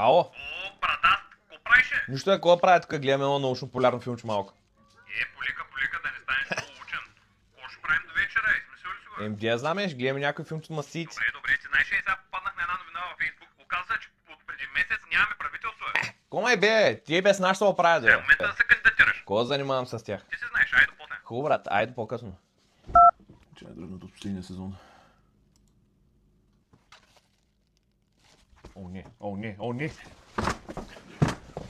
Ало? О, брата, какво правиш? Нищо такова правя, тук гледаме едно научно популярно филмче малко. Полика, да не станеш по-учен. Какво ще правим до вечера? Смисъл ли си го? Еми, я знаме, ще гледаме някой филмче от масици. Добре, ти знаеш ли, сега попаднах на една новина във Фейсбук. Оказва, че от преди месец нямаме правителство. Комай бе, ти без наш се оправя, Е, в момента да се кандидатираш. Кога занимавам с тях? Ти си знаеш, айде после. Хубаво, брат, айде по-късно. Че е дръжното от последния сезон. О, не.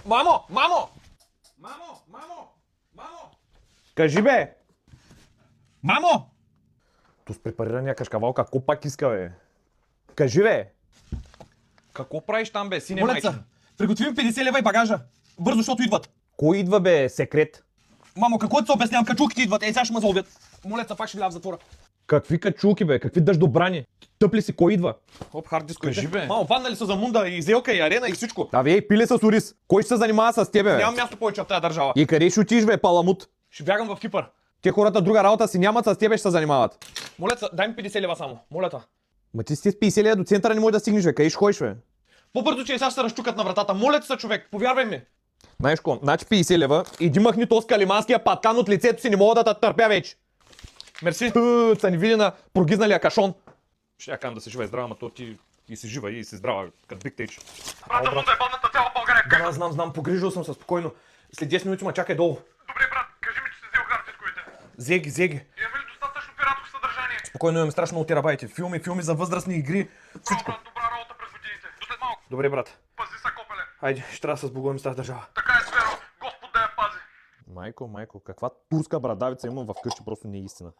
Мамо! Кажи бе! Мамо! То спрепарирания кашкавал, какво пак иска бе? Кажи бе! Какво правиш там бе, сине майче? Моля, приготви ми 50 лева и багажа. Бързо, защото идват. Кой идва бе, секрет? Мамо, какво ти се обяснявам? Качулките идват. Сега ще ме заловят. Моля, пак ще вляв в затвора. Какви качулки бе, какви дъждобрани? Тъп ли си, кой идва? Оп, хард диско. Кажи бе! Мамо, ваннали са за мунда и зелка и арена и всичко. Да бе, пиле с Орис. Кой ще се занимава с тебе бе? Нямам място повече в тази държава. И къде ще отиш бе, паламут? Ще бягам в Кипър. Те хората друга работа си нямат, с тебе ще се занимават. Моля, дай ми 50 лева само. Моля те. Ма ти си с 50 лева до центъра не можеш да стигнеш бе, къде ще ходиш бе? По-бързо, че и сега ще се разчукат на вратата. Моля те се, човек. Повярвай ми. Знаеш ко, значи 50 лева, иди махни този калиманския паткан от лицето си, не мога да те търпя вече. Мерси. Са ни види на прогизналия кашон. Ще я кам да си жива и здрава, ама то ти и си жива и си здрава, като Big Tage. Брата, мунда е падната цяла България. Да, знам, погрижил съм се спокойно. След 10 минути ма чакай долу. Добре, брат, кажи ми, че си взел хардисковите. Зеги. Имаме ли достатъчно пиратско съдържание? Спокойно, имам страшно много терабайти. Филми за възрастни игри. Всичко. Брат, добра работа през годините. До след малко. Добре, брат. Пази са, копеле. Хайде, ще трябва да се сбогуваме с тази държава. Така е, Сферо. Господ да я пази. Майко, каква турска брадавица имам в къщи, просто не е истина.